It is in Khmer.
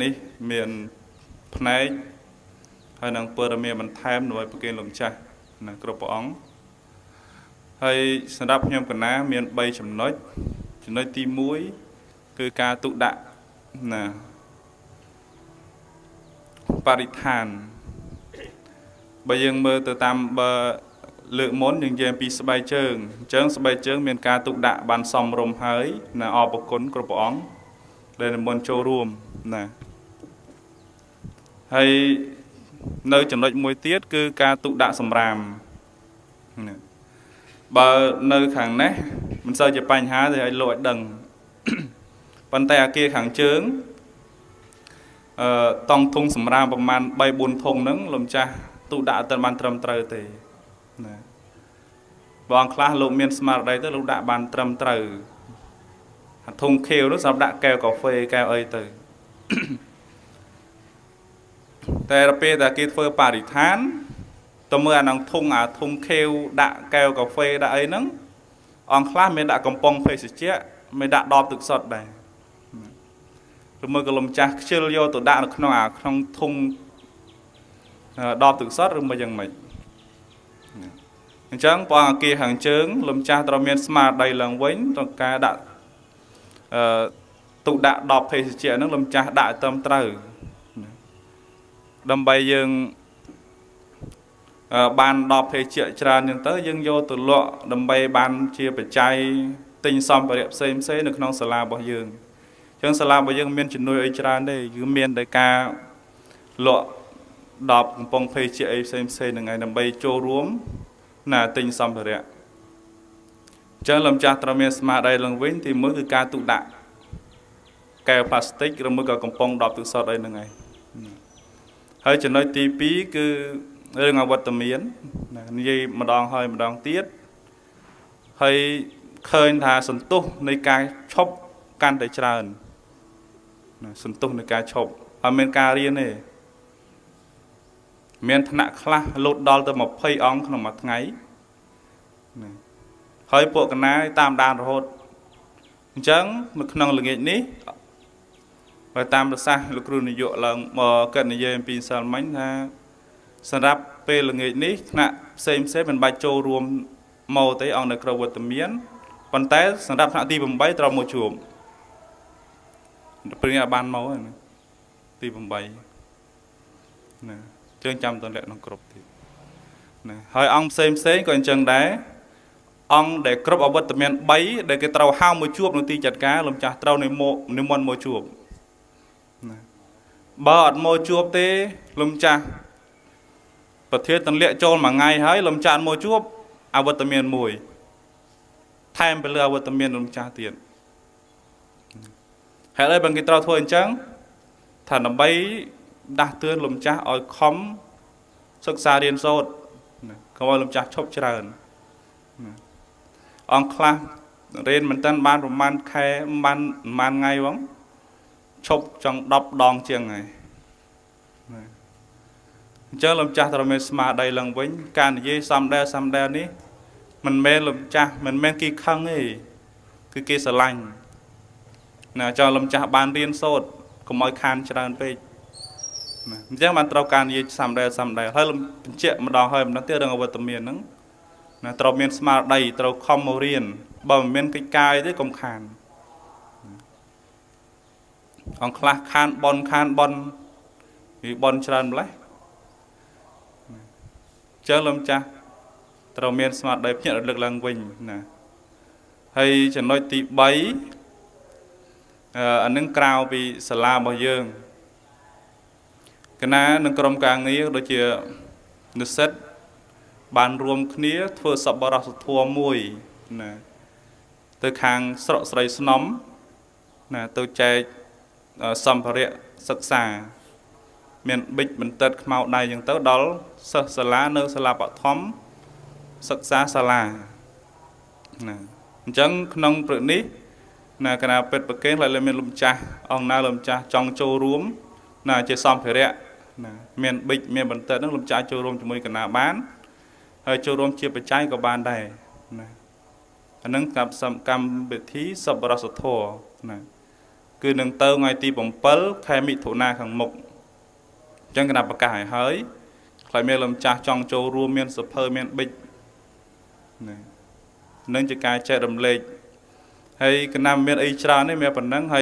នេះមានផ្នែកហើយនឹងព័ត៌មានបន្ថែមដើម្បីប្រគេនលោកម្ចាស់ណាគ្រប់ព្រះអង្គហើយសម្រាប់ខ្ញុំកណាមាន3ចំណុចទី1គឺការទុកដាក់ណាបរិស្ថានបើយើងមើលទៅតាមបើលើកមុនយើងនិយាយពីស្បែកជើងអញ្ចឹងស្បែកជើងមានការទុកដាក់បានសមរម្យហើយណាអរគុណគ្រប់ព្រះអង្គដែលនិមន្តចូលរួមណាហើយនៅចំណុចមួយទៀតគឺការទុកដាក់សម្រាមណាបើនៅខាងនេះមិនសូវជាបញ្ហាទេឲ្យលោកឲ្យដឹងប៉ុន្តែអាគារខាងជើងតង់ធុងសម្រាមប្រមាណ 3-4 ធុងហ្នឹងលោកម្ចាស់ទុកដាក់អត់បានត្រឹមត្រូវទេណាបងខ្លះលោកមានស្មារតីទៅលោកដាក់បានត្រឹមត្រូវធុងខៀវនោះសម្រាប់ដាក់កែវកាហ្វេកែវអីទៅតែពេលតែគេធ្វើបរិស្ថានតើមើលអានឹងធុងខៀវដាក់កែវកាហ្វេដាក់អីហ្នឹងអង្គខ្លះមានដាក់កំប៉ុងភេសជ្ជៈមានដាក់ដបទឹកសុទ្ធដែរឬមើលក៏លំចាស់ខ្ជិលយកទៅដាក់នៅក្នុងក្នុងធុងដបទឹកសុទ្ធឬមកយ៉ាងម៉េចអញ្ចឹងព្រះអង្គអាគារខាងជើងលំចាស់ត្រូវមានស្មារតីឡើងវិញក្នុងការដាក់ទុកដាក់ដបភេសជ្ជៈហ្នឹងលំចាស់ដាក់ត្រឹមត្រូវដើម្បីយើងបានដបភេសជ្ជៈច្រើនហ្នឹងទៅយើងយកទៅលក់ដើម្បីបានជាបច្ច័យទិញសម្ភារៈផ្សេងនៅក្នុងសាលារបស់យើងអញ្ចឹងសាលារបស់យើងមានជំនួយអីច្រើនទេគឺមានតែការលក់ដបកំប៉ុងភេសជ្ជៈអីផ្សេងហ្នឹងហើយដើម្បីចូលរួមណាទិញសម្ភារៈអញ្ចឹងលំចាស់ត្រូវមានស្មារតីឡើងវិញទី1គឺការទុកដាក់កែវផ្លាស្ទិកឬមួយក៏កំប៉ុងដបទឹកសុទ្ធអីហ្នឹងហើយចំណុចទី2គឺរឿងអវត្តមាននិយាយម្ដងហើយម្ដងទៀតហើយឃើញថាសន្ទុះនៃការឈប់កាន់តែច្រើនសន្ទុះនៃការឈប់អត់មានការរៀនទេមានថ្នាក់ខ្លះលោតដល់ទៅ20អង្គក្នុងមួយថ្ងៃហើយពួកកណាតាមដានរហូតអញ្ចឹងនៅក្នុងល្ងាចនេះបើតាមប្រសាសន៍លោកគ្រូនាយកឡើងមកកិត្តិនិយាយអំពីសិលមិញថាសម្រាប់ពេលល្ងាចនេះថ្នាក់ផ្សេងមិនបាច់ចូលរួមមកទេអង្គនៅក្រៅវត្តមានប៉ុន្តែសម្រាប់ថ្នាក់ទី8ត្រូវមកជួបព្រៀងឲ្យបានមកទី8ណាជើងចាំតលាក់ក្នុងគ្រប់ទៀតណាហើយអង្គផ្សេងក៏អញ្ចឹងដែរអង្គដែលគ្រប់អវត្តមាន3ដែលគេត្រូវហៅមកជួបនៅទីចាត់ការលំចាស់ត្រូវនិមន្តមកជួបណាបើអត់មកជួបទេលំចាស់ប្រធានតលាក់ចូលមួយថ្ងៃហើយលំចាស់មកជួបអវត្តមាន1ថែមទៅលើអវត្តមានលំចាស់ទៀតហើយបើគេត្រូវធ្វើអញ្ចឹងថាដើម្បីដាស់តឿនលំចាស់ឲ្យខំសិក្សារៀនសូត្រកុំឲ្យលំចាស់ឈប់ច្រើនអង្គខ្លះរៀនមិនតាន់បានប្រហែលខែបានថ្ងៃហ្មងឈប់ចង់10ដងជាងហើយអញ្ចឹងលំចាស់ត្រូវមានស្មារតីឡើងវិញការនិយាយសំដែនេះមិនមែនលំចាស់មិនមែនគេខឹងទេគឺគេស្រឡាញ់ណាចង់លំចាស់បានរៀនសូត្រកុំឲ្យខានច្រើនពេកអញ្ចឹងបានត្រូវការនិយាយសំដែហើយបញ្ជាក់ម្ដងហើយម្ដងទៀតរឿងអវត្តមានហ្នឹងណាត្រូវមានស្មារតីត្រូវខំមករៀនបើមិនមានកិច្ចការទេកុំខានអង្គខ្លះខានបនវាបនច្រើនម្លេះចឹងលំចាស់ត្រូវមានស្មារតីភ្ញាក់រលឹកឡើងវិញណាហើយចំណុចទី3អានឹងក្រៅពីសាលារបស់យើងកណានឹងក្រុមការងារដូចជានិស្សិតបានរួមគ្នាធ្វើសប្បុរសធម៌មួយណាទៅខាងស្រុកស្រីស្នំណាទៅចែកសម្ភារៈសិក្សាមានប៊ិចបន្តិតខ្មៅដៃអញ្ចឹងទៅដល់សិស្សសាលានៅសាលាបឋមសិក្សាសាលាណាអញ្ចឹងក្នុងព្រឹកនេះណាគណៈពេទ្យប្រកេនlạiមានលំចាស់អង្គណាលំចាស់ចង់ចូលរួមណាជាសម្ភារៈណាមានប៊ិចមានបន្តិតហ្នឹងលំចាស់ចូលរួមជាមួយគណៈបានហើយចូលរួមជាបច្ច័យក៏បានដែរណាអានឹងកម្មវិធីសប្បុរសធម៌ណា គឺនឹងទៅថ្ងៃទី7ខែមិថុនាខាងមុខអញ្ចឹងគណៈប្រកាសឲ្យហើយខ្លាចមានលំចាស់ចង់ចូលរួមមានសភើមានប៊ិចនឹងជាការចែករំលែកហើយគណៈមានអីច្រើនទេមានប៉ុណ្ណឹង